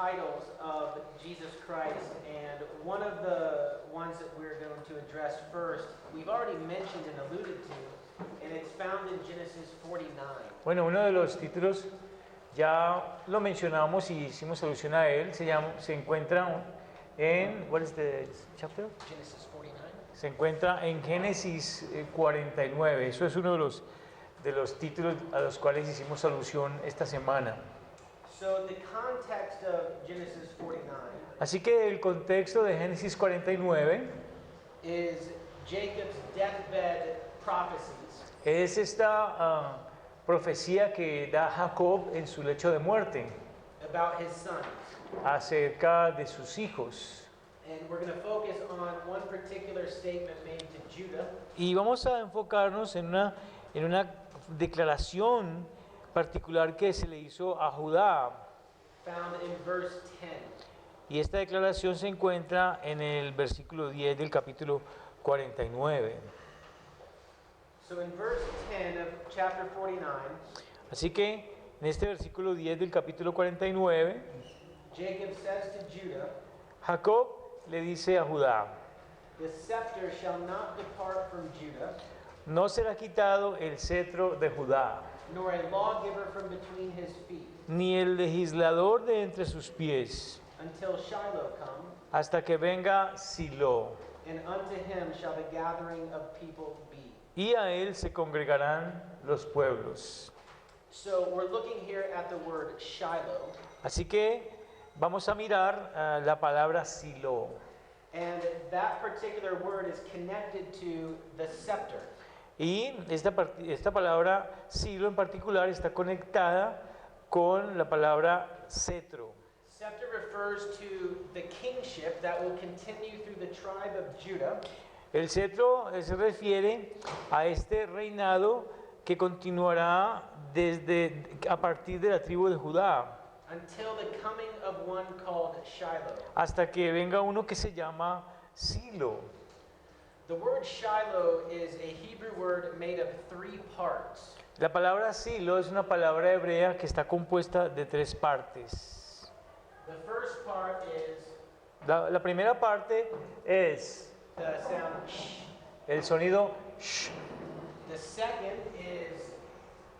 titles of Jesus Christ, and one of the ones that we're going to address first, we've already mentioned and alluded to, and it's found in Genesis 49. Bueno, uno de los títulos ya lo mencionamos y hicimos alusión a él, se encuentra en, what is the chapter? Genesis 49. Se encuentra en Génesis 49, eso es uno de los títulos a los cuales hicimos alusión esta semana. So the context of Genesis 49 Así que el contexto de Génesis 49 is Jacob's deathbed prophecies es esta profecía que da Jacob en su lecho de muerte about his sons. acerca de sus hijos. And we're going to focus on one particular statement made to Judah. Y vamos a enfocarnos en una declaración particular que se le hizo a Judá. Found in verse 10. Y esta declaración se encuentra en el versículo 10 del capítulo 49. So in verse 10 of chapter 49, Así que en este versículo 10 del capítulo 49, Jacob says to Judah, Jacob le dice a Judá: "The scepter shall not depart from Judah, no será quitado el cetro de Judá, nor a lawgiver from between his feet, ni el legislador de entre sus pies, until Shiloh come, hasta que venga Silo, and unto him shall the gathering of people be." y a él se congregarán los pueblos. So we're looking here at the word Shiloh, Así que vamos a mirar la palabra Silo. and that particular word is connected to the scepter. Y esta palabra Silo en particular está conectada con la palabra cetro. Scepter refers to the kingship that will continue through the tribe of Judah El cetro se refiere a este reinado que continuará a partir de la tribu de Judá, until the coming of one called Shiloh. hasta que venga uno que se llama Silo. The word Shiloh is a Hebrew word made of 3 parts. La palabra Silo es una palabra hebrea que está compuesta de 3 partes. The first part is La primera parte es the sound sh. el sonido sh. The second is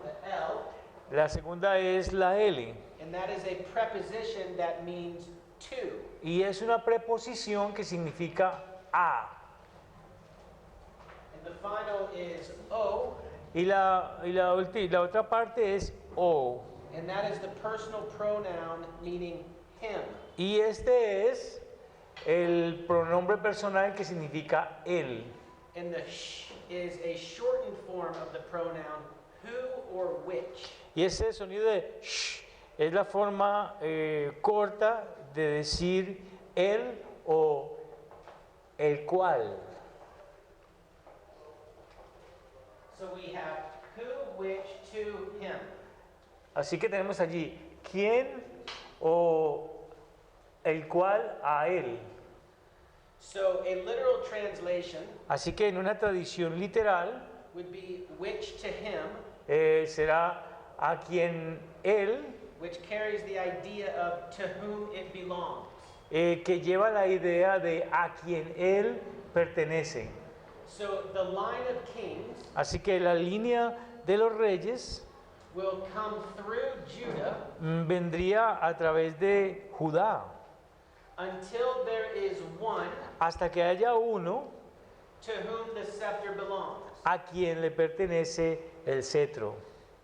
the L, La segunda es la L. and that is a preposition that means to. Y es una preposición que significa a. And the final is O, Y la otra parte es o. and that is the personal pronoun meaning him. Y este es el pronombre personal que significa él. And the sh is a shortened form of the pronoun who or which. Y ese sonido de sh es la forma corta de decir él o el cual. So we have who, which, to, him. Así que tenemos allí quién o el cual a él. So a literal translation Así que en una tradición literal would be which to him, será a quien él, which carries the idea of to whom it belongs. que lleva la idea de a quien él pertenece. So the line of kings Así que la línea de los reyes will come through Judah vendría a través de Judá, until there is one hasta que haya uno to whom the scepter belongs. a quien le pertenece el cetro.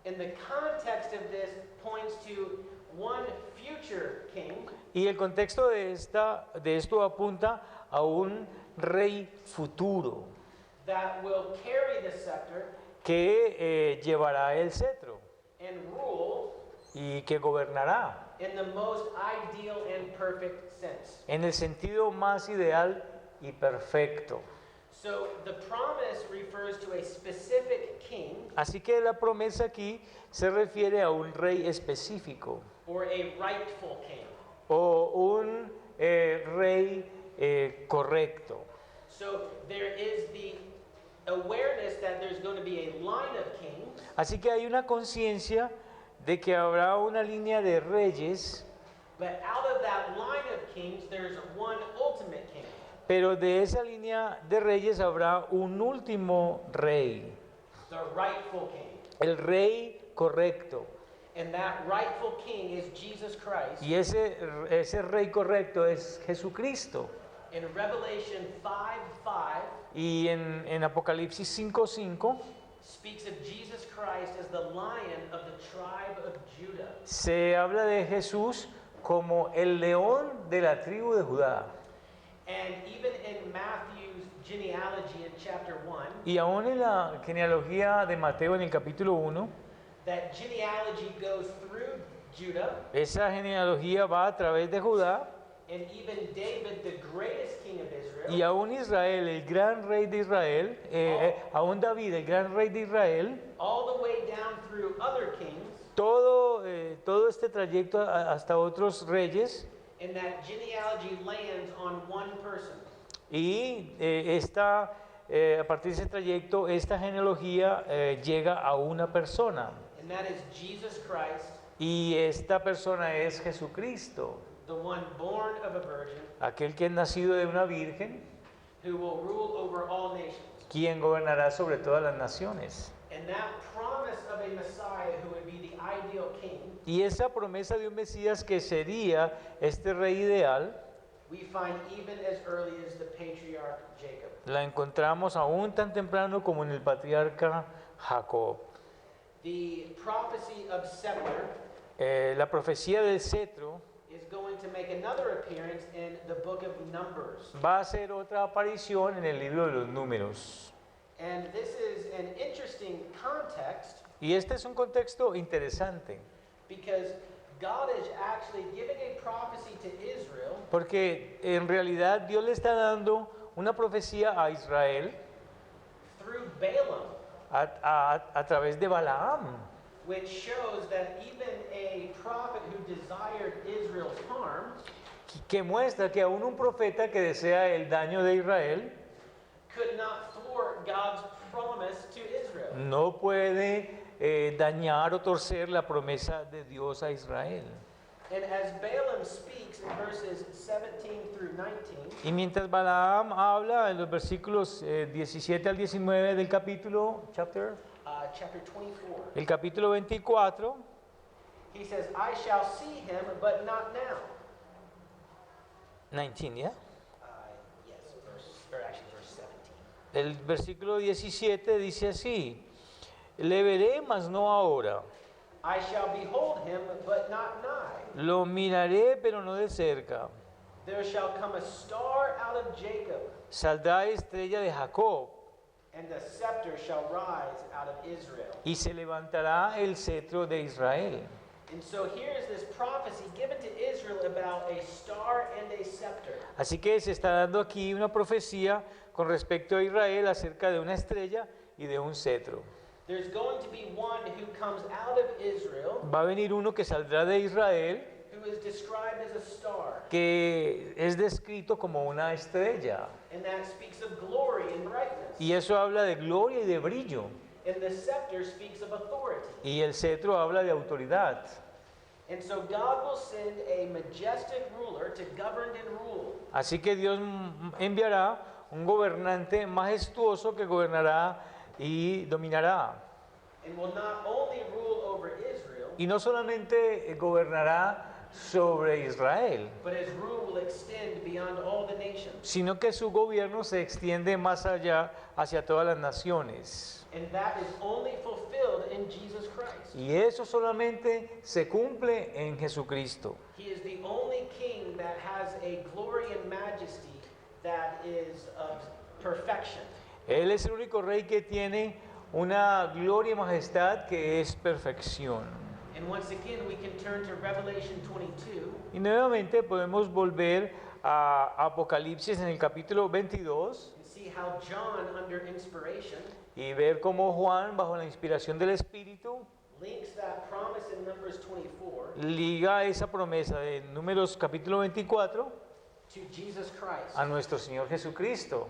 And the context of this points to one future king Y el contexto de esto apunta a un rey futuro that will carry the scepter que llevará el cetro and rule y que gobernará in the most ideal and perfect sense. en el sentido más ideal y perfecto. So the promise refers to a specific king Así que la promesa aquí se refiere a un rey específico or a rightful king. o un rey correcto. So there is the awareness that there's going to be a line of kings, Así que hay una conciencia de que habrá una línea de reyes, but out of that kings, there's one ultimate king. Pero de esa línea de reyes habrá un último rey, The rightful king. el rey correcto. And that rightful king is Jesus Christ. Y ese rey correcto es Jesucristo. In Revelation 5:5 Y en Apocalipsis 5:5 speaks of Jesus Christ as the lion of the tribe of Judah. se habla de Jesús como el león de la tribu de Judá. And even in Matthew's genealogy in chapter 1, Y aún en la genealogía de Mateo en el capítulo 1, that genealogy goes through Judah, esa genealogía va a través de Judá, and even David, the greatest king of Israel, y aún Israel, el gran rey de Israel, aún David, el gran rey de Israel, all the way down through other kings, todo este trayecto hasta otros reyes, and that genealogy lands on one person. y a partir de ese trayecto, esta genealogía llega a una persona, And that is Jesus Christ, y esta persona es Jesucristo, the one born of a virgin, aquel que es nacido de una virgen, who will rule over all nations. quien gobernará sobre todas las naciones. And that promise of a Messiah who would be the ideal king, Y esa promesa de un Mesías que sería este rey ideal, we find even as early as the patriarch Jacob. la encontramos aún tan temprano como en el patriarca Jacob. The prophecy of scepter La profecía del cetro is going to make another appearance in the book of Numbers. va a hacer otra aparición en el libro de los números. And this is an interesting context Y este es un contexto interesante, because God is actually giving a prophecy to Israel porque en realidad Dios le está dando una profecía a Israel through Balaam, a través de Balaam, which shows that even a prophet who desired Israel's harm que muestra que aún un profeta que desea el daño de Israel could not thwart God's promise to Israel. no puede dañar o torcer la promesa de Dios a Israel. And as Balaam speaks in verses 17 through 19, Y mientras Balaam habla en los versículos 17 al 19 del capítulo, chapter 24, el capítulo 24, he says, I shall see him, but not now. 19, ¿ya? Yes, verse 17. El versículo 17 dice así, le veré, mas no ahora, I shall behold him, but not nigh. lo miraré, pero no de cerca. There shall come a star out of Jacob, Saldrá estrella de Jacob, and a scepter shall rise out of Israel. y se levantará el cetro de Israel. And so here is this prophecy given to Israel about a star and a scepter. Así que se está dando aquí una profecía con respecto a Israel acerca de una estrella y de un cetro. There's going to be one who comes out of Israel, Va a venir uno que saldrá de Israel, who is described as a star, que es descrito como una estrella. and that speaks of glory and brightness. Y eso habla de gloria y de brillo. And the scepter speaks of authority. Y el cetro habla de autoridad. And so God will send a majestic ruler to govern and rule. Así que Dios enviará un gobernante majestuoso que gobernará y dominará. And will not only rule over Israel, Y no solamente gobernará sobre Israel, but his rule will extend beyond all the nations. sino que su gobierno se extiende más allá hacia todas las naciones. And that is only fulfilled in Jesus Christ. Y eso solamente se cumple en Jesucristo. He is the only king that has a glory and majesty that is of perfection. Él es el único rey que tiene una gloria y majestad que es perfección. And once again, we can turn to Revelation 22 Y nuevamente podemos volver a Apocalipsis en el capítulo 22 and see how John, under inspiration, y ver cómo Juan, bajo la inspiración del Espíritu, links that promise in Numbers 24 liga esa promesa de Números capítulo 24 to Jesus Christ. a nuestro Señor Jesucristo.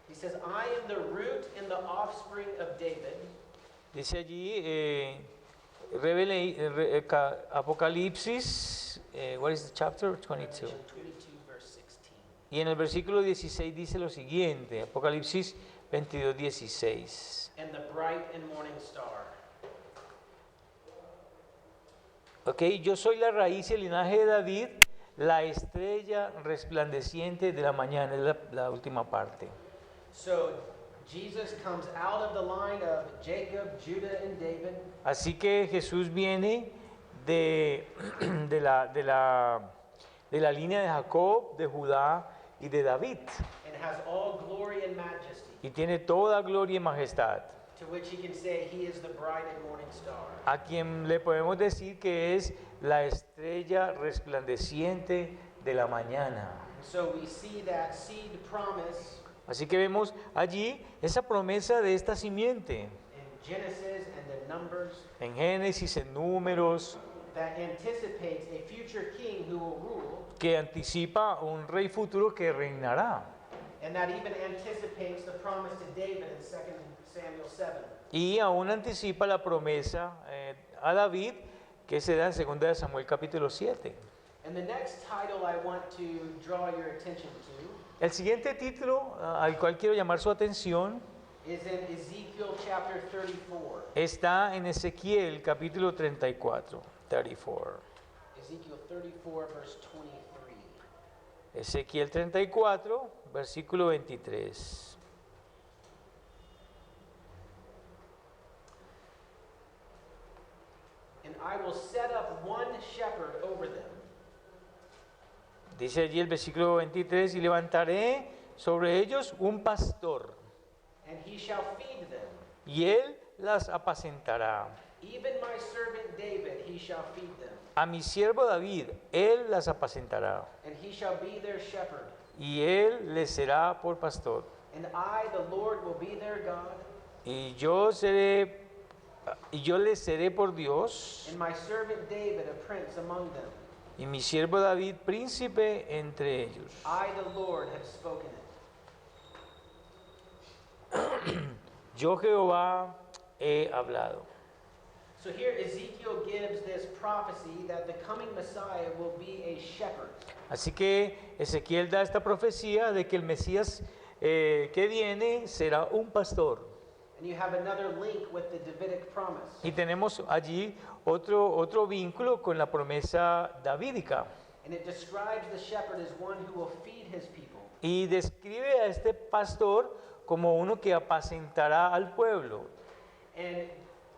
He says, I am the root and the offspring of David, Dice allí Apocalipsis, what is the chapter? 22. Revelation 22, Y en el versículo 16 dice lo siguiente, Apocalipsis 22, 16. And the bright and morning star. Ok, yo soy la raíz y el linaje de David, la estrella resplandeciente de la mañana, es la última parte. So Jesus comes out of the line of Jacob, Judah, and David, Así que Jesús viene de, de la línea de Jacob, de Judá y de David. and has all glory and majesty, Y tiene toda gloria y majestad, to which he can say he is the bright and morning star. a quien le podemos decir que es la estrella resplandeciente de la mañana. And so we see that seed promise Así que vemos allí esa promesa de esta simiente, in Genesis and in Numbers en Génesis, en Números, that anticipates a future king who will rule, que anticipa un rey futuro que reinará. and that even anticipates the promise to David in 2 Samuel 7. Y aún anticipa la promesa a David que se da en 2 de Samuel capítulo 7. And the next title I want to draw your attention to El siguiente título al cual quiero llamar su atención is in Ezekiel chapter 34. está en Ezequiel capítulo 34. Ezekiel 34, verse 23. Ezequiel 34, versículo 23. And I will set up one shepherd over them, Dice allí el versículo 23, y levantaré sobre ellos un pastor, and he shall feed them. y él las apacentará. Even my servant David he shall feed them, A mi siervo David, él las apacentará, and he shall be their shepherd. y él les será por pastor. And I, the Lord, will be their God, Y yo les seré por Dios, and my servant David a prince among them. y mi siervo David príncipe entre ellos. I, the Lord, have spoken it. Yo Jehová he hablado. So here Ezekiel gives this prophecy that the coming Messiah will be a shepherd. Así que Ezequiel da esta profecía de que el Mesías que viene será un pastor. And you have another link with the Davidic promise. Y tenemos allí otro vínculo con la promesa davídica. And it describes the shepherd as one who will feed his people. Y describe a este pastor como uno que apacentará al pueblo. And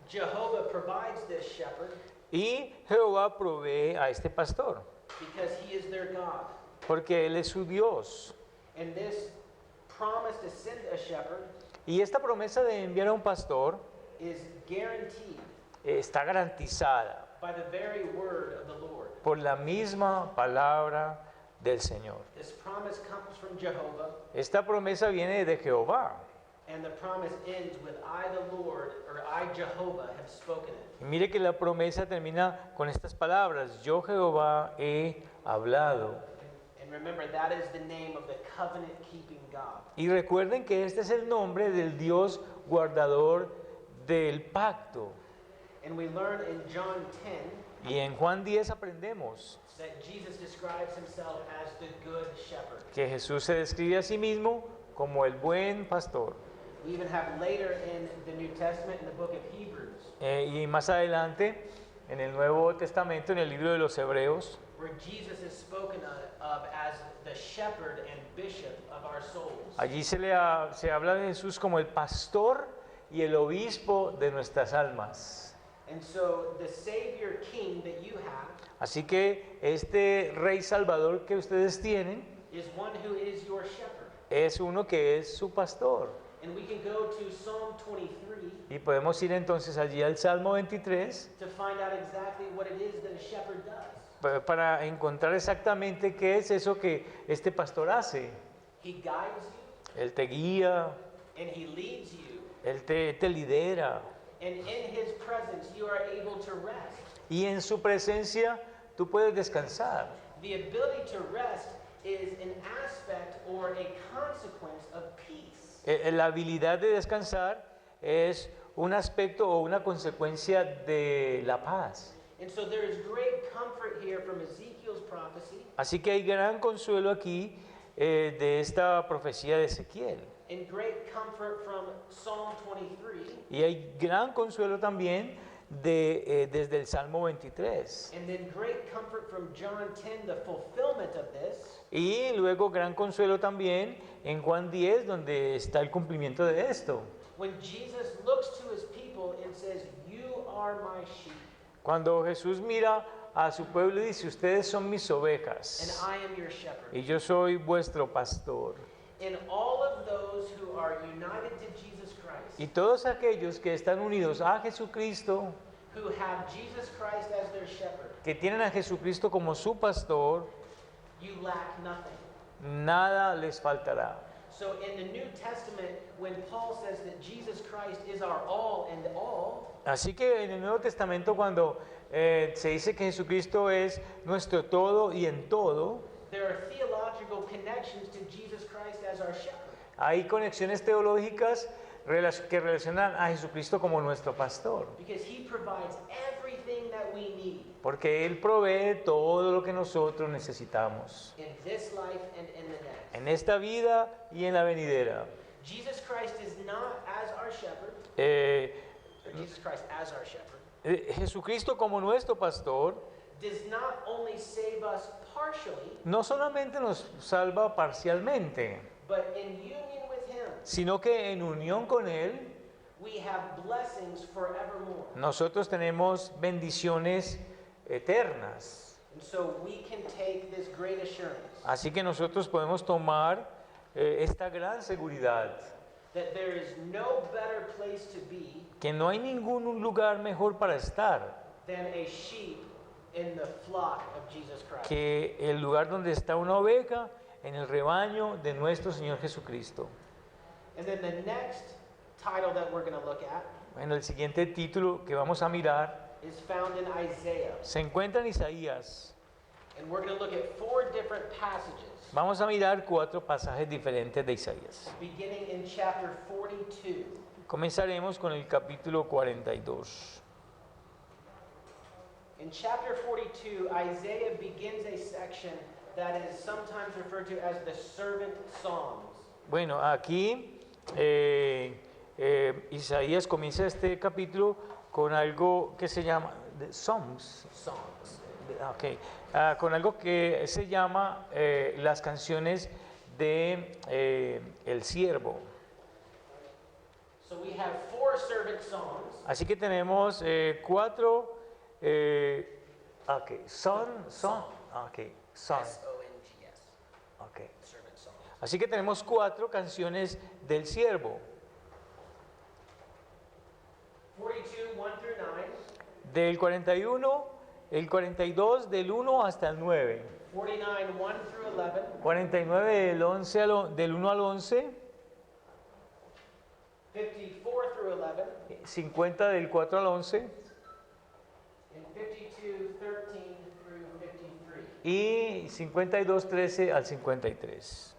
Jehovah provides this shepherd Y Jehová provee a este pastor, because he is their God. porque Él es su Dios. And this promise to send a shepherd Y esta promesa de enviar a un pastor is guaranteed está garantizada by the very word of the Lord. por la misma palabra del Señor. This promise comes from Jehovah, Esta promesa viene de Jehová. and the promise ends with I, the Lord, or I, Jehovah, have spoken it. Y mire que la promesa termina con estas palabras: yo Jehová he hablado. And remember, that is the name of the covenant-keeping God. Y recuerden que este es el nombre del Dios guardador del pacto. And we learn in John 10 Y en Juan 10 aprendemos that Jesus describes himself as the good shepherd. que Jesús se describe a sí mismo como el buen pastor. We even have later in the New Testament, in the book of Hebrews, Y más adelante, en el Nuevo Testamento, en el libro de los Hebreos, where Jesus is spoken of as the shepherd and bishop of our souls. allí se habla de Jesús como el pastor y el obispo de nuestras almas. And so the Savior King that you have Así que este Rey Salvador que ustedes tienen is one who is your shepherd. es uno que es su pastor. And we can go to Psalm 23 Y podemos ir entonces allí al Salmo 23 to find out exactly what it is that a shepherd does. para encontrar exactamente qué es eso que este pastor hace. He guides you Él te guía, and he leads you. Él te lidera. And in his presence you are able to rest. Y en su presencia tú puedes descansar. The ability to rest is an aspect or a consequence of peace. La habilidad de descansar es un aspecto o una consecuencia de la paz. And so there is great comfort here from Ezekiel's prophecy Así que hay gran consuelo aquí de esta profecía de Ezequiel. and great comfort from Psalm 23, Y hay gran consuelo también desde el Salmo 23. and then great comfort from John 10, the fulfillment of this, Y luego gran consuelo también en Juan 10, donde está el cumplimiento de esto. when Jesus looks to his people and says, "You are my sheep, Cuando Jesús mira a su pueblo y dice, ustedes son mis and ovejas I am your shepherd." y yo soy vuestro pastor. And all of those who are united to Jesus Christ, Y todos aquellos que están unidos a Jesucristo, who have Jesus Christ as their shepherd, que tienen a Jesucristo como su pastor, you lack nothing. nada les faltará. So in the New Testament, when Paul says that Jesus Christ is our all and all, Así que en el Nuevo Testamento cuando se dice que Jesucristo es nuestro todo y en todo, there are theological connections to Jesus Christ as our shepherd. hay conexiones teológicas que relacionan a Jesucristo como nuestro pastor, Because he provides everything that we need porque Él provee todo lo que nosotros necesitamos in this life and in the next. en esta vida y en la venidera. Jesus Christ is not as our shepherd, Eh, or Jesus Christ as our shepherd, Jesucristo como nuestro pastor does not only save us partially, no solamente nos salva parcialmente, but in union with him, sino que en unión con Él we have blessings forevermore. nosotros tenemos bendiciones eternas. And so we can take this great assurance Así que nosotros podemos tomar esta gran seguridad, that there is no better place to be que no hay ningún lugar mejor para estar than a sheep in the flock of Jesus Christ. que el lugar donde está una oveja en el rebaño de nuestro Señor Jesucristo. And then the next title that we're going to look at Bueno, el siguiente título que vamos a mirar is found in Isaiah. se encuentra en Isaías. And we're going to look at 4 different passages, Vamos a mirar 4 pasajes diferentes de Isaías. beginning in chapter 42. Comenzaremos con el capítulo 42. In chapter 42, Isaiah begins a section that is sometimes referred to as the servant songs. Bueno, aquí Isaías comienza este capítulo con algo que se llama Psalms, Songs. okay, con algo que se llama las canciones de el siervo. So we have 4 servant songs. Así que tenemos 4, okay, son, okay, son, S-O-N-G-S. okay. Servant songs. Así que tenemos 4 canciones del siervo, 42, 1 through 9. del 41, el 42 del 1 hasta el 9, 49, 1 through 11. 49 del 1 al 11, 54 through 11. 50 del 4 al 11 And 52, 13 through 53. y 52, 13 al 53.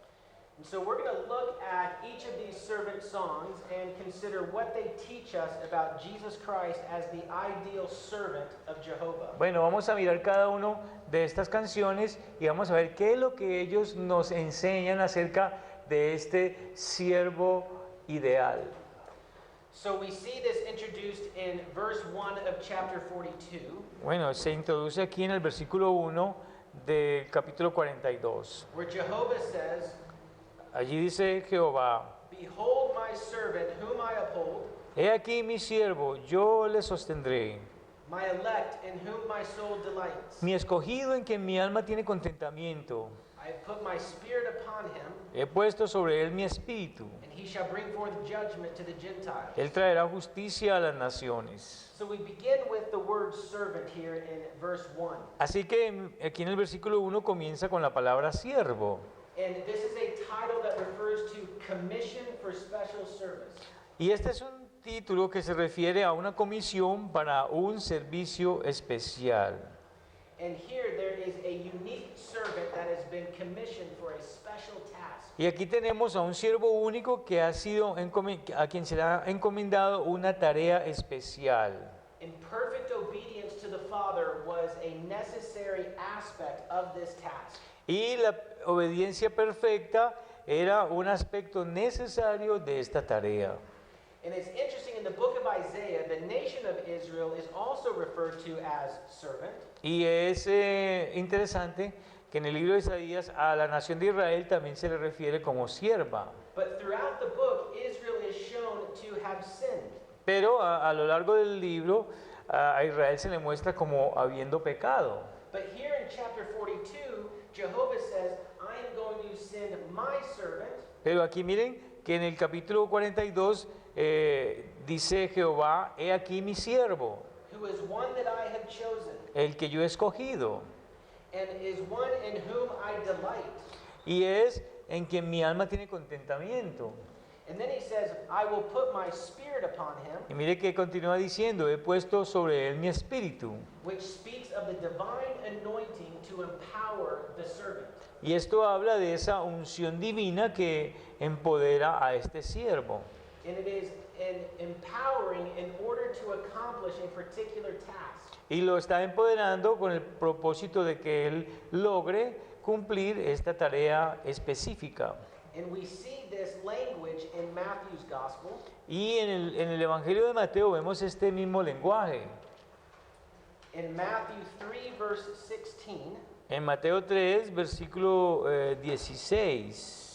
And so we're going to look at each of these servant songs and consider what they teach us about Jesus Christ as the ideal servant of Jehovah. Bueno, vamos a mirar cada uno de estas canciones y vamos a ver qué es lo que ellos nos enseñan acerca de este siervo ideal. So we see this introduced in verse 1 of chapter 42. Bueno, se introduce aquí en el versículo 1 del capítulo 42. Where Jehovah says, Allí dice Jehová: "Behold my servant whom I uphold, He aquí mi siervo, yo le sostendré, my elect in whom my soul delights. mi escogido en quien mi alma tiene contentamiento. I have put my spirit upon him, He puesto sobre él mi espíritu. and he shall bring forth judgment to the Gentiles." Él traerá justicia a las naciones. So we begin with the word servant here in verse 1. Así que aquí en el versículo 1 comienza con la palabra siervo. And this is a title that refers to commission for special service. Y este es un título que se refiere a una comisión para un servicio especial. And here there is a unique servant that has been commissioned for a special task. Y aquí tenemos a un siervo único que ha sido a quien se le ha encomendado una tarea especial. And perfect obedience to the Father was a necessary aspect of this task. Y la obediencia perfecta era un aspecto necesario de esta tarea. And it's interesting, in the book of Isaiah, the nation of Israel is also referred to as servant. Y es interesante que en el libro de Isaías a la nación de Israel también se le refiere como sierva. But throughout the book, Israel is shown to have sinned. Pero a lo largo del libro a Israel se le muestra como habiendo pecado. But here in chapter 42, Jehovah says, I am going to send my servant, Pero aquí miren que en el capítulo 42 dice Jehová, he aquí mi siervo, who is one that I have chosen, el que yo he escogido, and is one in whom I delight. y es en quien mi alma tiene contentamiento. And then he says, I will put my spirit upon him, Y mire que continúa diciendo, he puesto sobre él mi espíritu. which speaks of the divine anointing to empower the servant. Y esto habla de esa unción divina que empodera a este siervo. And it is an empowering in order to accomplish a particular task. Y lo está empoderando con el propósito de que él logre cumplir esta tarea específica. And we see this language in Matthew's gospel. Y en el Evangelio de Mateo vemos este mismo lenguaje. In Matthew 3, verse 16, En Mateo 3, versículo 16.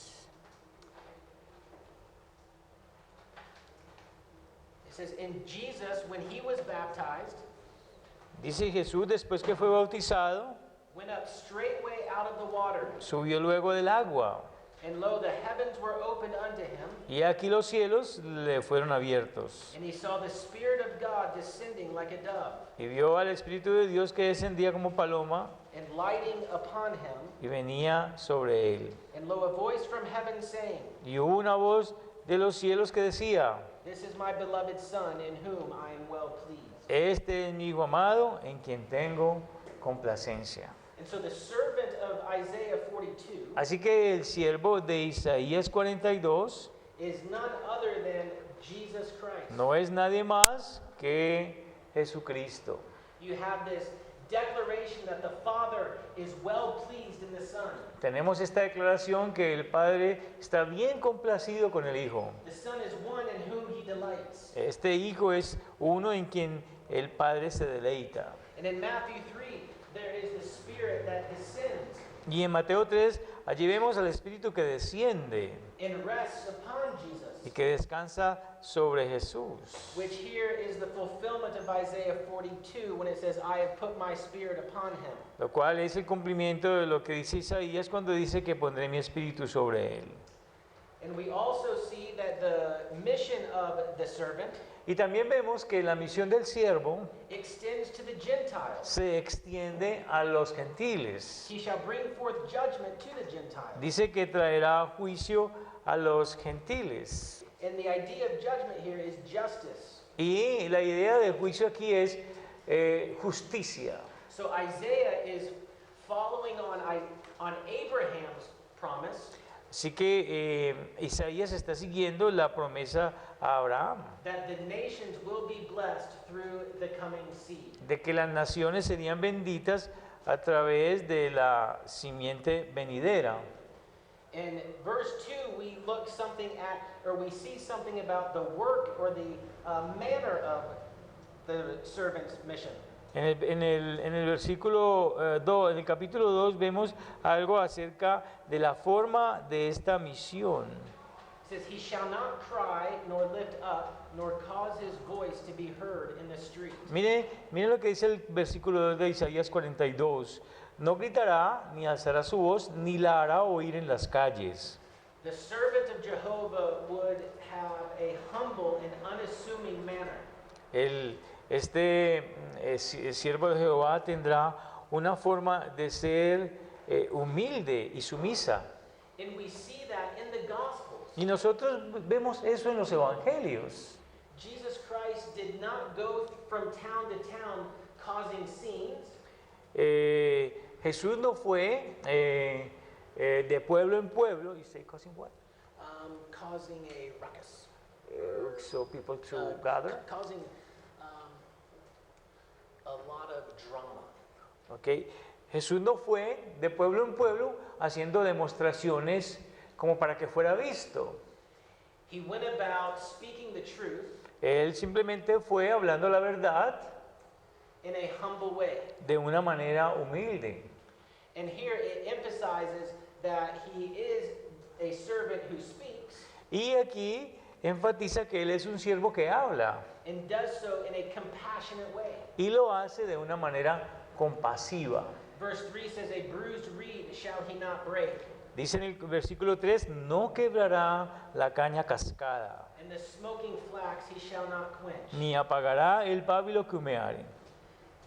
it says, And Jesus, when he was baptized, Dice Jesús, después que fue bautizado, went up straightway out of the water. subió luego del agua. And lo, the heavens were opened unto him, Y aquí los cielos le fueron abiertos. and he saw the Spirit of God descending like a dove, Y vio al Espíritu de Dios que descendía como paloma and lighting upon him. y venía sobre él. And lo, a voice from heaven saying, Y hubo una voz de los cielos que decía, This is my beloved Son, in whom I am well pleased. este es mi hijo amado en quien tengo complacencia. And so the servant of Isaiah 42 Así que el siervo de Isaías 42 is none other than Jesus Christ. no es nadie más que Jesucristo. You have this declaration that the Father is well pleased in the Son. Tenemos esta declaración que el Padre está bien complacido con el Hijo. The Son is one in whom he delights. Este Hijo es uno en quien el Padre se deleita. And in Matthew 3, there is the Spirit that descends Y en Mateo 3, allí vemos al Espíritu que desciende and rests upon Jesus, y que descansa sobre Jesús. which here is the fulfillment of Isaiah 42 when it says, I have put my Spirit upon him. Lo cual es el cumplimiento de lo que dice Isaías cuando dice que pondré mi Espíritu sobre él. And we also see that the mission of the servant Y también vemos que la misión del siervo extends to the Gentiles. se extiende a los gentiles. He shall bring forth judgment to the Gentiles. Dice que traerá juicio a los gentiles. And the idea of judgment here is justice. Y la idea del juicio aquí es justicia. So Isaiah is following on Abraham's promise Así que Isaías está siguiendo la promesa a Abraham that the nations will be blessed through the coming seed. de que las naciones serían benditas a través de la simiente venidera. In verse 2, we look something at, or we see something about the work or the manner of the servant's mission. En el versículo 2, en el capítulo 2 vemos algo acerca de la forma de esta misión. It says, He shall not cry, nor lift up, nor cause his voice to be heard in the street. Mire lo que dice el versículo 2 de Isaías 42. No gritará, ni alzará su voz, ni la hará oír en las calles. The servant of Jehovah would have a humble and unassuming manner. El siervo de Jehová tendrá una forma de ser humilde y sumisa. And we see that in the Gospels. Y nosotros vemos eso en los evangelios. Jesus Christ did not go from town to town causing scenes. Jesús no fue de pueblo en pueblo. You say causing what? Causing a ruckus. So people to gather. Causing a lot of drama. Okay. Jesús no fue de pueblo en pueblo haciendo demostraciones como para que fuera visto. He went about speaking the truth Él simplemente fue hablando la verdad in a humble way. de una manera humilde. And here it emphasizes that he is a servant who speaks Y aquí enfatiza que Él es un siervo que habla and does so in a compassionate way. y lo hace de una manera compasiva. Verse 3 says, "A bruised reed shall he not break, Dice en el versículo 3, no quebrará la caña cascada, and the smoking flax he shall not quench." ni apagará el pábilo que humeare.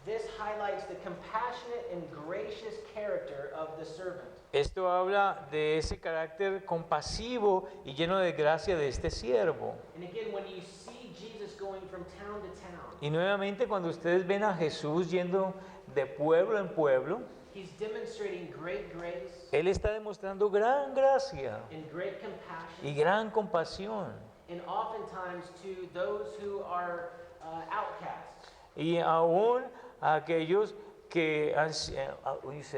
This highlights the compassionate and gracious character of the servant. Esto habla de ese carácter compasivo y lleno de gracia de este siervo. And again, when you see Jesus going from town to town, Y nuevamente cuando ustedes ven a Jesús yendo de pueblo en pueblo, he's demonstrating great grace Él está demostrando gran gracia and great y compassion, gran compasión. and oftentimes to those who are outcasts. Y aún a aquellos que han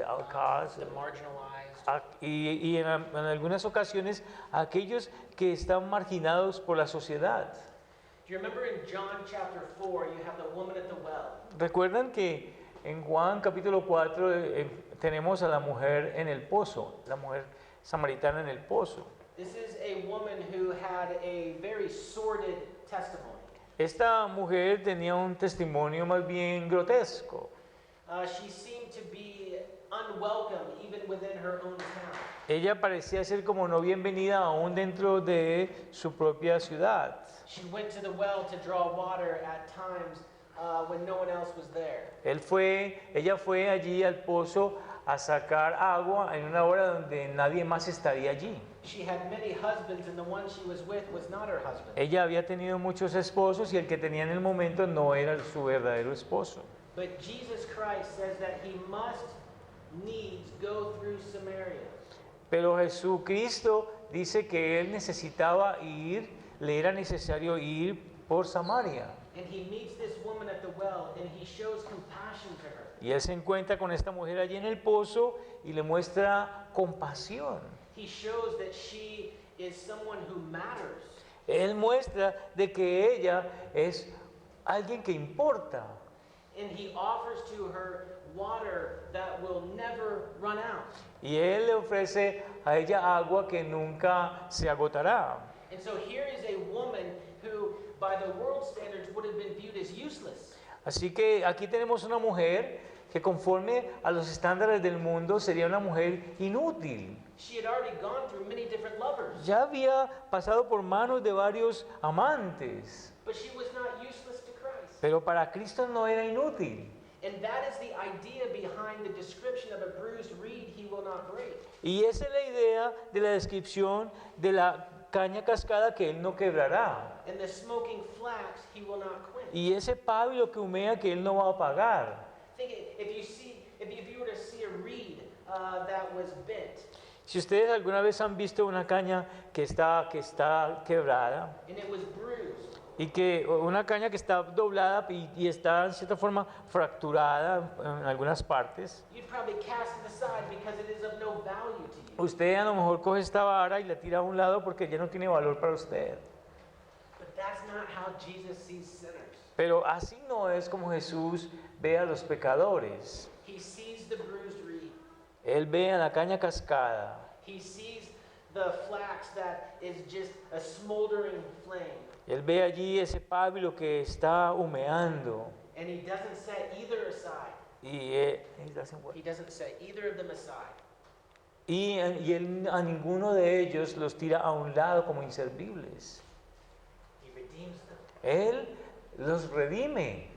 outcasts, The marginalized. y en algunas ocasiones aquellos que están marginados por la sociedad. Do you remember in John chapter 4, you have the woman at the well? Recuerdan que en Juan capítulo 4 tenemos a la mujer en el pozo, la mujer samaritana en el pozo. This is a woman who had a very sordid testimony. Esta mujer tenía un testimonio más bien grotesco. She seemed to be unwelcome even within her own town. Ella parecía ser como no bienvenida aún dentro de su propia ciudad. She went to the well to draw water at times when no one else was there. Ella fue allí al pozo a sacar agua en una hora donde nadie más estaría allí. She had many husbands, and the one she was with was not her husband. Ella había tenido muchos esposos y el que tenía en el momento no era su verdadero esposo. But Jesus Christ says that he must needs go through Samaria. Pero Jesucristo dice que él necesitaba ir, le era necesario ir por Samaria. And he meets this woman at the well, and he shows compassion to her. Y él se encuentra con esta mujer allí en el pozo y le muestra compasión. He shows that she is someone who matters. Él muestra de que ella es alguien que importa. And he offers to her water that will never run out. Y él le ofrece a ella agua que nunca se agotará. And so here is a woman who, by the world standards, would have been viewed as useless. Así que aquí tenemos una mujer que conforme a los estándares del mundo sería una mujer inútil. She had already gone through many different lovers, Ya había pasado por manos de varios amantes, but she was not useless to Christ. pero para Cristo no era inútil. And that is the idea behind the description of a bruised reed he will not break. Y esa es la idea de la descripción de la caña cascada que él no quebrará. And the smoking flax he will not quench. Y ese pábilo que humea que él no va a apagar. Think if you were to see a reed that was bent, Si ustedes alguna vez han visto una caña que está quebrada, and it was bruised, y que una caña que está doblada y está en cierta forma fracturada en algunas partes, you'd probably cast it aside because it is of no value to you. usted a lo mejor coge esta vara y la tira a un lado porque ya no tiene valor para usted. But that's not how Jesus sees sinners. Pero así no es como Jesús ve a los pecadores. He sees the bruised reed. Él ve a la caña cascada. He sees the flax that is just a smoldering flame. Él ve allí ese pábilo que está humeando. And he doesn't set either aside. Y He doesn't set either of them aside. él a ninguno de ellos los tira a un lado como inservibles. He redeems them. Él los redime.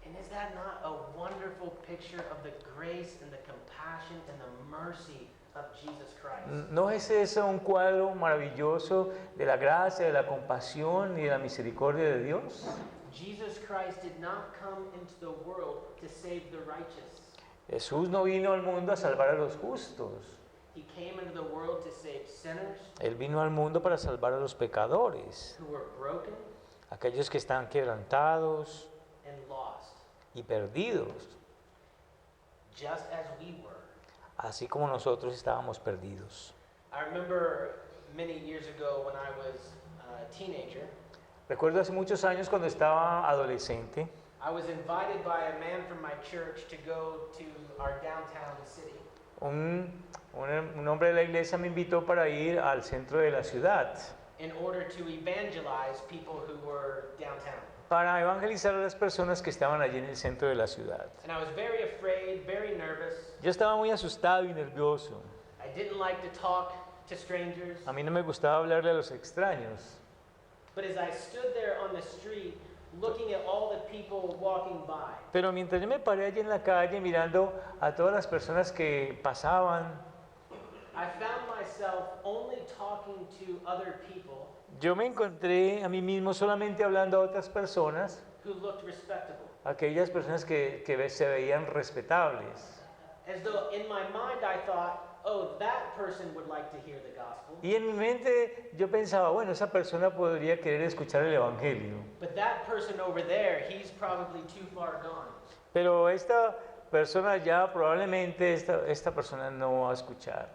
And is that not a wonderful picture of the grace and the compassion and the mercy of Jesus Christ? ¿No es eso un cuadro maravilloso de la gracia, de la compasión y de la misericordia de Dios? Jesus Christ did not come into the world to save the righteous. Jesús no vino al mundo a salvar a los justos. He came into the world to save sinners Él vino al mundo para salvar a los pecadores, who were broken aquellos que están quebrantados and lost. y perdidos. just as we were. así como nosotros estábamos perdidos. I remember many years ago when I was a teenager, Recuerdo hace muchos años cuando estaba adolescente, I was invited by a man from my church to go to our downtown city. un hombre de la iglesia me invitó para ir al centro de la ciudad, In order to evangelize people who were downtown. para evangelizar a las personas que estaban allí en el centro de la ciudad. And I was very afraid, very nervous. Yo estaba muy asustado y nervioso. I didn't like to talk to strangers. A mí no me gustaba hablarle a los extraños. But as I stood there on the street, looking at all the people walking by, Pero mientras yo me paré allí en la calle mirando a todas las personas que pasaban, I found myself only talking to other people yo me encontré a mí mismo solamente hablando a otras personas, who looked respectable. aquellas personas que se veían respetables. As though in my mind I thought, oh, that person would like to hear the gospel, Y en mi mente yo pensaba, bueno, esa persona podría querer escuchar el Evangelio, but that person over there, he's probably too far gone. pero esta persona ya probablemente esta persona no va a escuchar.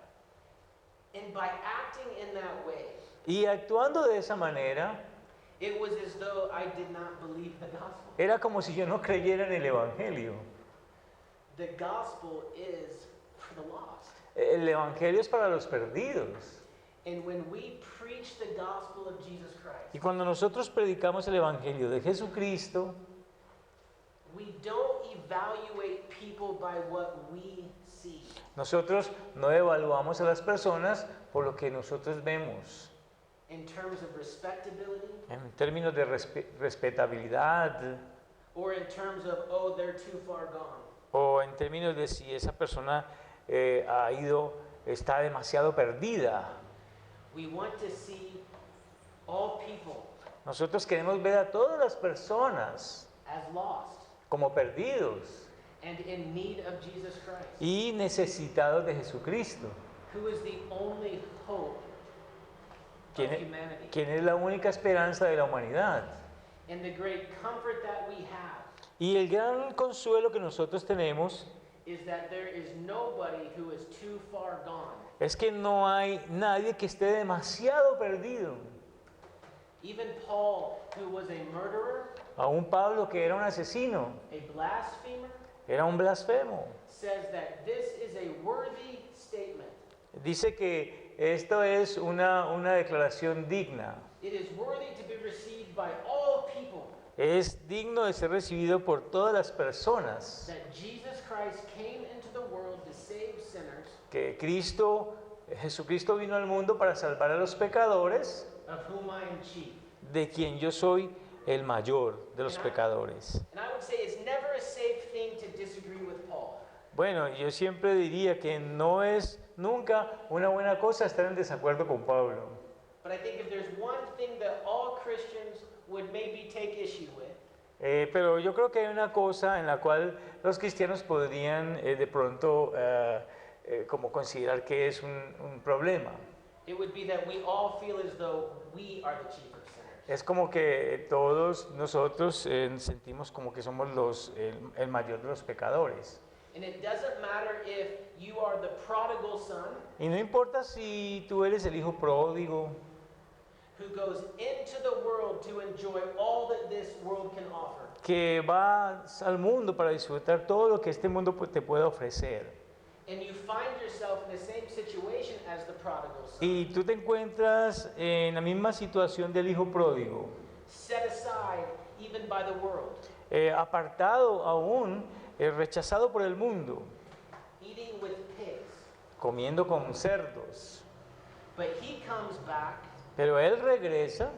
And by acting in that way, Y actuando de esa manera, it was as though I did not believe the gospel. era como si yo no creyera en el Evangelio. The gospel is for the lost. El Evangelio es para los perdidos. And when we preach the gospel of Jesus Christ, Y cuando nosotros predicamos el Evangelio de Jesucristo, we don't evaluate people by what we see. nosotros no evaluamos a las personas por lo que nosotros vemos, In terms of respectability, en términos de respetabilidad or in terms of, oh, they're too far gone. o en términos de si esa persona está demasiado perdida. We want to see all people Nosotros queremos ver a todas las personas as lost como perdidos and in need of Jesus Christ, y necesitados de Jesucristo, who is the only hope quien of humanity. quien es la única esperanza de la humanidad. And the great comfort that we have Y el gran consuelo que nosotros tenemos is that there is nobody who is too far gone. es que no hay nadie que esté demasiado perdido. Even Paul, who was a murderer, Aún Pablo, que era un asesino, a blasphemer, era un blasfemo, says that this is a worthy statement. dice que esto es una declaración digna. It is worthy to be received by all people, Es digno de ser recibido por todas las personas. that Jesus Christ came into the world to save sinners, Que Jesucristo vino al mundo para salvar a los pecadores, of whom I am chief. de quien yo soy el mayor de los pecadores. And I would say it's never a safe thing to disagree with Paul. Bueno, yo siempre diría que no es nunca una buena cosa estar en desacuerdo con Pablo. But I think if there's one thing that all Christians would maybe take issue with, Pero yo creo que hay una cosa en la cual los cristianos podrían de pronto como considerar que es un problema. it would be that we all feel as though we are the chief of sinners. Es como que todos nosotros sentimos como que somos el mayor de los pecadores. And it doesn't matter if you are the prodigal son Y no importa si tú eres el hijo pródigo, who goes into the world to enjoy all that this world can offer. que vas al mundo para disfrutar todo lo que este mundo te puede ofrecer. And you find yourself in the same situation as the prodigal son, Y tú te encuentras en la misma situación del hijo pródigo, set aside even by the world, apartado aún, rechazado por el mundo, eating with pigs. comiendo con cerdos. But he comes back Pero él regresa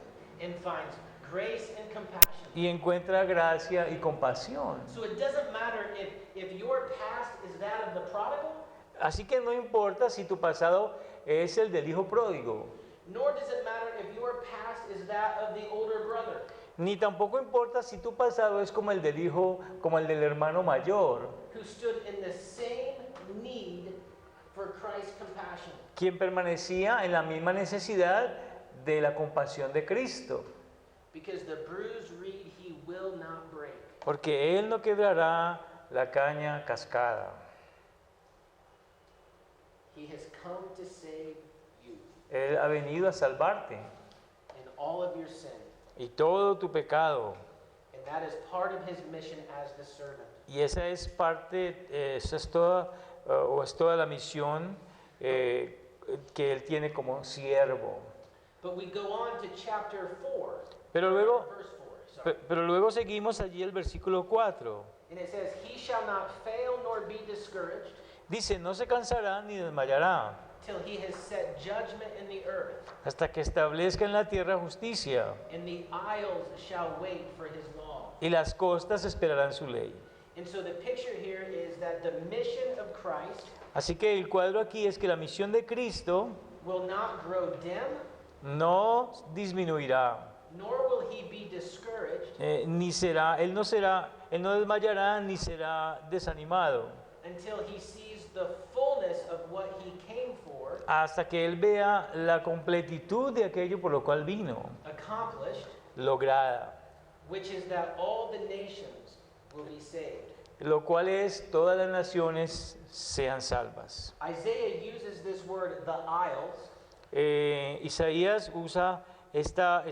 and finds grace and compassion. y encuentra gracia y compasión. So it doesn't matter if your past is that of the prodigal, Así que no importa si tu pasado es el del hijo pródigo, nor does it matter if your past is that of the older brother. ni tampoco importa si tu pasado es como el del hijo, como el del hermano mayor, Who stood in the same need for Christ's compassion. quien permanecía en la misma necesidad de la compasión de Cristo, Because the bruised reed he will not break. porque Él no quebrará la caña cascada. He has come to save you Él ha venido a salvarte in all of your sin. y todo tu pecado. And that is part of his mission as the servant. Y esa es parte, esa es toda, o es toda la misión que Él tiene como siervo. But we go on to chapter 4, Pero luego, verse 4, sorry. pero luego seguimos allí el versículo 4. And it says, he shall not fail nor be discouraged Dice, no se cansará ni desmayará till he has set judgment in the earth, hasta que establezca en la tierra justicia, and the isles shall wait for his law. y las costas esperarán su ley. And so the picture here is that the mission of Christ Así que el cuadro aquí es que la misión de Cristo will not grow dim, no disminuirá, nor will he be discouraged él no desmayará ni será desanimado, until he sees the fullness of what he came for hasta que él vea la completitud de aquello por lo cual vino, accomplished, lograda, which is that all the nations will be saved. lo cual es todas las naciones sean salvas. Isaiah uses this word, the isles, Isaías usa esta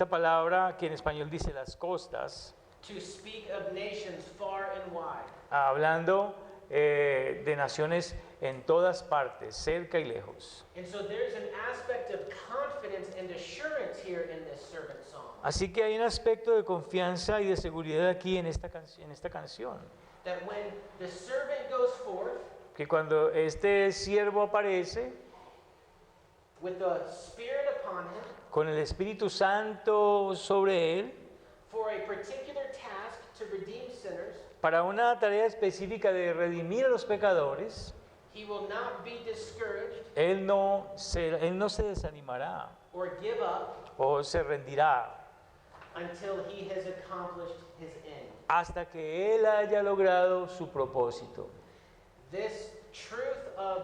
palabra que en español dice las costas, to speak of nations far and wide. hablando de naciones en todas partes, cerca y lejos. And so there's an aspect of confidence and assurance here in this servant song. Así que hay un aspecto de confianza y de seguridad aquí en esta canción, That when the servant goes forth que cuando este siervo aparece with the Spirit upon him con el Espíritu Santo sobre él, for a particular task to redeem sinners, para una tarea específica de redimir a los pecadores, he will not be discouraged él no se desanimará or give up o se rendirá until he has accomplished his end. hasta que él haya logrado su propósito. This truth of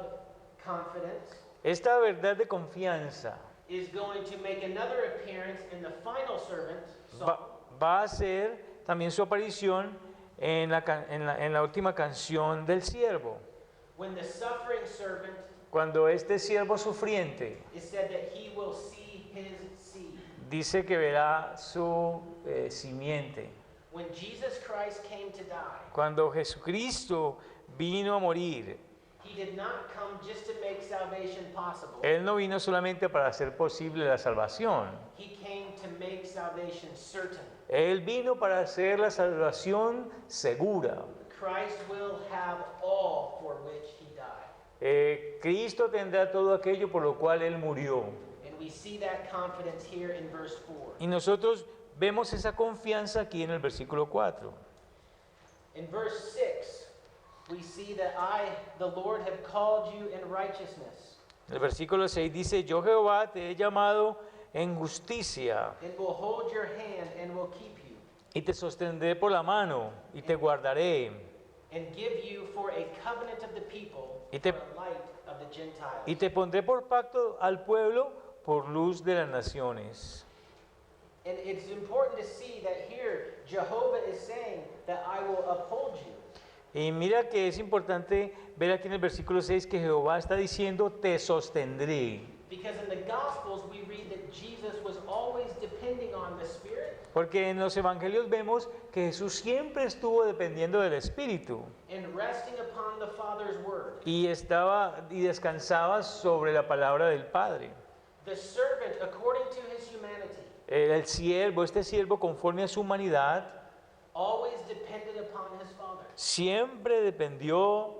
confidence Esta verdad de confianza is going to make another appearance in the final servant song, va a hacer también su aparición en la última canción del siervo, when the suffering servant cuando este siervo sufriente is said that he will see his seed. dice que verá su simiente. When Jesus Christ came to die, Cuando Jesucristo vino a morir, he did not come just to make salvation possible. Él no vino solamente para hacer posible la salvación, He came to make salvation certain. Él vino para hacer la salvación segura. Christ will have all for which he died. Cristo tendrá todo aquello por lo cual Él murió. And we see that confidence here in verse 4. Y nosotros vemos esa confianza aquí en el versículo 4. In verse 6, we see that I, the Lord, have called you in righteousness El versículo 6 dice, yo Jehová te he llamado en justicia and will hold your hand and will keep you y te sostendré por la mano y te guardaré and give you for a covenant of the people, Y te- for a light of the Gentiles. y te pondré por pacto al pueblo por luz de las naciones. And it's important to see that here Jehovah is saying that I will uphold you. Y mira que es importante ver aquí en el versículo 6 que Jehová está diciendo, te sostendré. Because in the Gospels we read that Jesus was always depending on the Spirit Porque en los evangelios vemos que Jesús siempre estuvo dependiendo del Espíritu and resting upon the Father's word. y descansaba sobre la palabra del Padre. The servant, according to his humanity, Este siervo conforme a su humanidad, always depended upon his Father. siempre dependió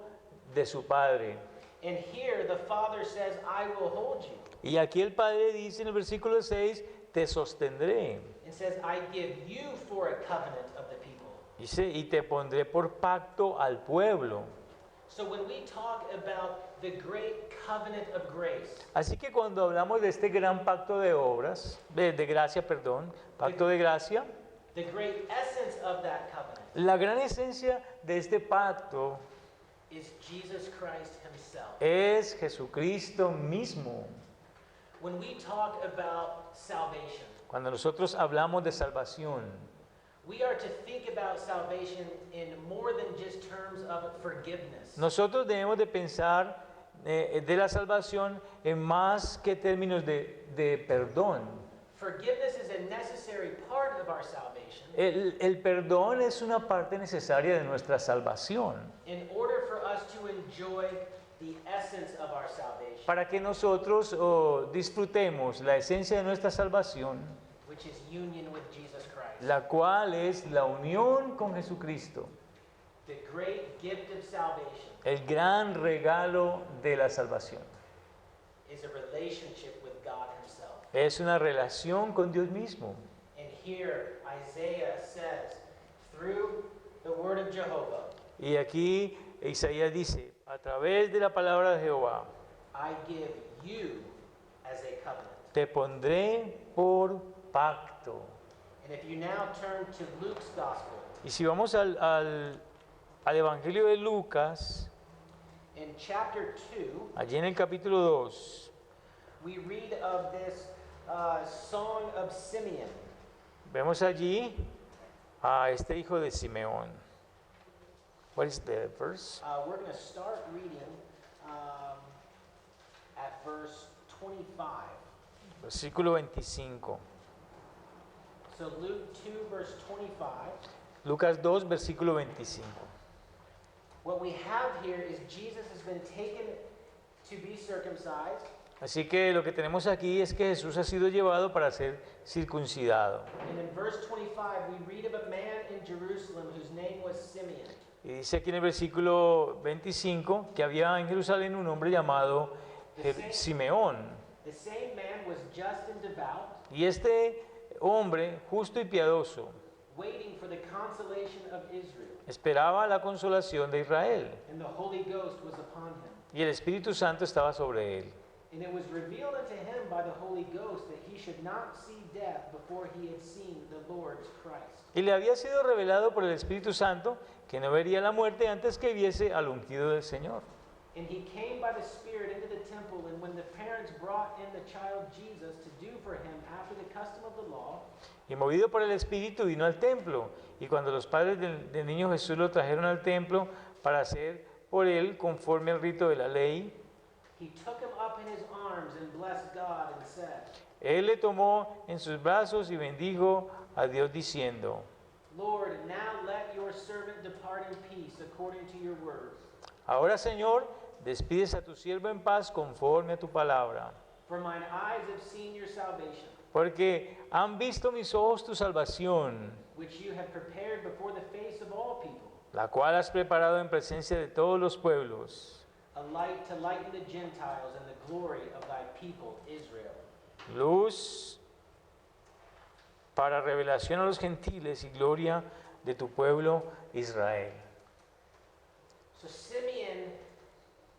de su Padre. And here the Father says, I will hold you. Y aquí el Padre dice en el versículo 6, te sostendré. And says, I give you for a covenant of the people. Dice, y te pondré por pacto al pueblo. So when we talk about the great covenant of grace, Así que cuando hablamos de este gran pacto de obras, de gracia, perdón, pacto de gracia, the great essence of that covenant la gran esencia de este pacto is Jesus Christ himself. es Jesucristo mismo. When we talk about salvation, Cuando nosotros hablamos de salvación, we are to think about salvation in more than just terms of forgiveness. nosotros debemos de pensar de la salvación en más que términos de perdón. Forgiveness is a necessary part of our salvation El perdón es una parte necesaria de nuestra salvación in order for us to enjoy the essence of our salvation, para que nosotros disfrutemos la esencia de nuestra salvación, which is union with Jesus Christ. la cual es la unión con Jesucristo, The great gift of salvation el gran regalo de la salvación. is a relationship with God himself. Es una relación con Dios mismo. And here Isaiah says, through the word of Jehovah, Y aquí Isaías dice, a través de la palabra de Jehová, I give you as a covenant. te pondré por pacto. And if you now turn to Luke's gospel, Y si vamos al Evangelio de Lucas, in chapter 2, allí en el capítulo 2, we read of this song of Simeon. vemos allí a este hijo de Simeón. What is the verse? We're going to start reading at verse 25. Versículo 25. So Luke 2, verse 25. Lucas 2, versículo 25. What we have here is Jesus has been taken to be circumcised. Así que lo que tenemos aquí es que Jesús ha sido llevado para ser circuncidado. And in verse 25, we read of a man in Jerusalem whose name was Simeon. Y dice aquí en el versículo 25 que había en Jerusalén un hombre llamado Simeón. The same man was just and devout, Y este hombre, justo y piadoso, waiting for the consolation of Israel. esperaba la consolación de Israel. And the Holy Ghost was upon him. Y el Espíritu Santo estaba sobre él. And it was revealed unto him by the Holy Ghost that he should not see death before he had seen the Lord's Christ. Y le había sido revelado por el Espíritu Santo que no vería la muerte antes que viese al ungido del Señor. And he came by the Spirit into the temple, and when the parents brought in the child Jesus to do for him after the custom of the law, Y movido por el Espíritu vino al templo. Y cuando los padres del niño Jesús lo trajeron al templo para hacer por él conforme al rito de la ley, he took him up in his arms and blessed God and said, él le tomó en sus brazos y bendijo a Dios diciendo, Lord, now let your servant depart in peace according to your word. ahora Señor, despides a tu siervo en paz conforme a tu palabra. For mine eyes have seen your salvation, Porque han visto mis ojos tu salvación, which you have prepared before the face of all people, la cual has preparado en presencia de todos los pueblos, a light to lighten the Gentiles and the glory of thy people Israel. luz para revelación a los gentiles y gloria de tu pueblo Israel. So Simeon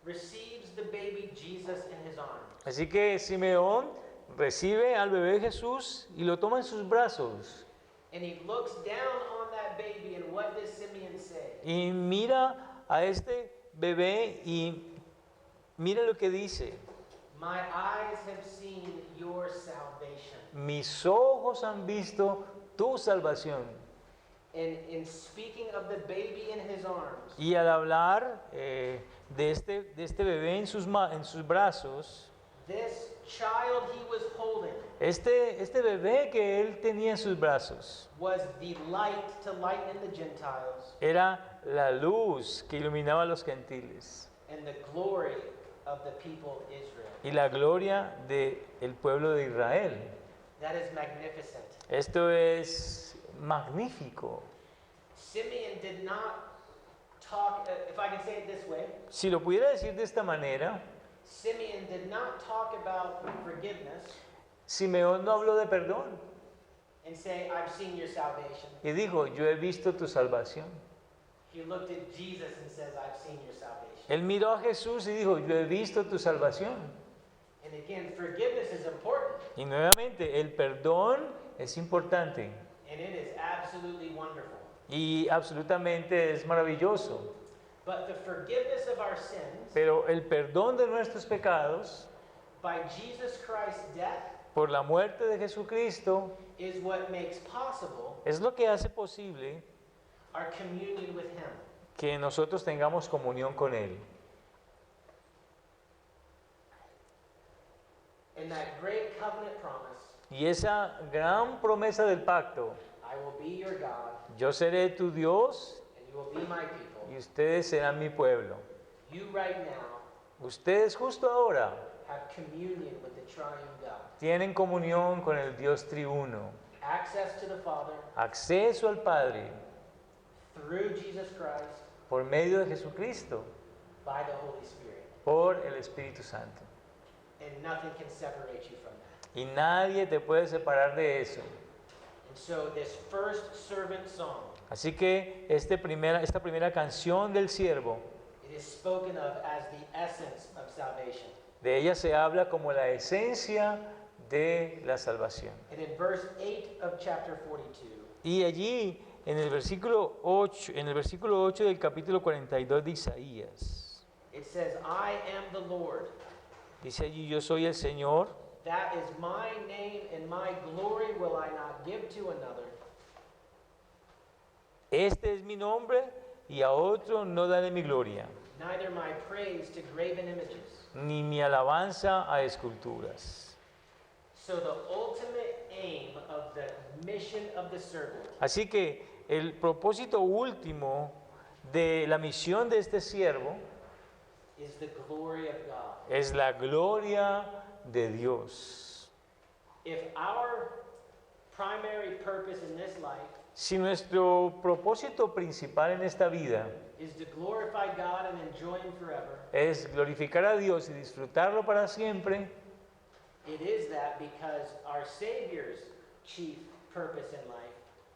receives the baby Jesus in his arms. Así que Simeón recibe al bebé Jesús y lo toma en sus brazos And he looks down on that baby, and what does Simeon say? y mira a este bebé y mira lo que dice. My eyes have seen your salvation. Mis ojos han visto tu salvación. And in speaking of the baby in his arms, Y al hablar de este bebé en sus brazos, this child he was holding este bebé que él tenía en sus brazos was the light to lighten the Gentiles era la luz que iluminaba a los gentiles and the glory of the people Israel. y la gloria del pueblo de Israel. That is magnificent. Esto es magnífico. Simeon did not talk, if I can say it this way, Si lo pudiera decir de esta manera, Simeon did not talk about forgiveness Simeón no habló de perdón and say, I've seen your salvation. y dijo, yo he visto tu salvación. He looked at Jesus and says, I've seen your salvation. Él miró a Jesús y dijo, yo he visto tu salvación. And again, forgiveness is important, Y nuevamente, el perdón es importante and it is absolutely wonderful. y absolutamente es maravilloso. But the forgiveness of our sins Pero el perdón de nuestros pecados by Jesus Christ's death por la muerte de Jesucristo is what makes possible es lo que hace posible our communion with Him. que nosotros tengamos comunión con Él. And that great covenant promise, Y esa gran promesa del pacto, I will be your God, yo seré tu Dios and you will be my people. y ustedes serán mi pueblo. You right now Ustedes justo ahora have communion with the triune God. tienen comunión con el Dios triuno, Access to the Father acceso al Padre through Jesus Christ por medio de Jesucristo, by the Holy Spirit. por el Espíritu Santo. And nothing can separate you from that. Y nadie te puede separar de eso. And so this first servant song, Así que esta primera canción del siervo, it is spoken of as the essence of salvation. de ella se habla como la esencia de la salvación. And in verse 8 of chapter 42, Y allí en el versículo 8 del capítulo 42 de Isaías, it says, I am the Lord. dice allí, yo soy el Señor, That is my name, and my glory will I not give to another. este es mi nombre y a otro no daré mi gloria, Neither my praise to graven images. ni mi alabanza a esculturas. So the ultimate aim of the mission of the servant Así que el propósito último de la misión de este siervo is the glory of God. es la gloria de Dios. If our primary purpose in this life Si nuestro propósito principal en esta vida is to glorify God and enjoy Him forever, es glorificar a Dios y disfrutarlo para siempre, it is that because our Savior's chief purpose in life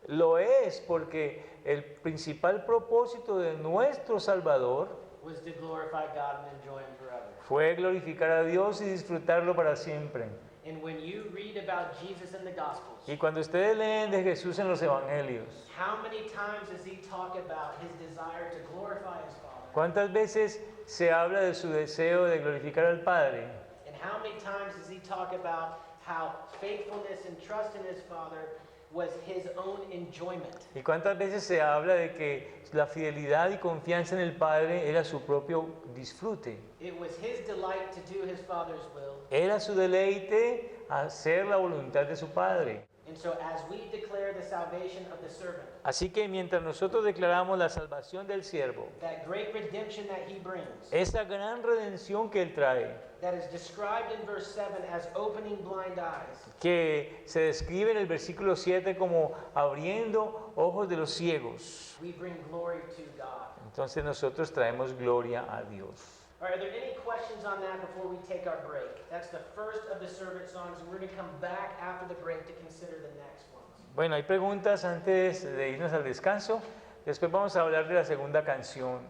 lo es porque el principal propósito de nuestro Salvador was to glorify God and enjoy Him forever. fue glorificar a Dios y disfrutarlo para siempre. And when you read about Jesus in the Gospels, Y cuando ustedes leen de Jesús en los Evangelios, how many times does He talk about His desire to glorify His Father? ¿cuántas veces se habla de su deseo de glorificar al Padre? And how many times does He talk about how faithfulness and trust in His Father was His own enjoyment? ¿Y cuántas veces se habla de que la fidelidad y confianza en el Padre era su propio disfrute? It was His delight to do His Father's will. Era su deleite hacer la voluntad de su Padre. And so as we declare the salvation of the servant, Así que mientras nosotros declaramos la salvación del siervo, that great redemption that He brings, esa gran redención que Él trae, that is described in verse 7 as opening blind eyes, que se describe en el versículo 7 como abriendo ojos de los ciegos, we bring glory to God. entonces nosotros traemos gloria a Dios. All right, are there any questions on that before we take our break? That's the first of the servant songs, and we're going to come back after the break to consider the next ones. Bueno, hay preguntas antes de irnos al descanso. Después vamos a hablar de la segunda canción.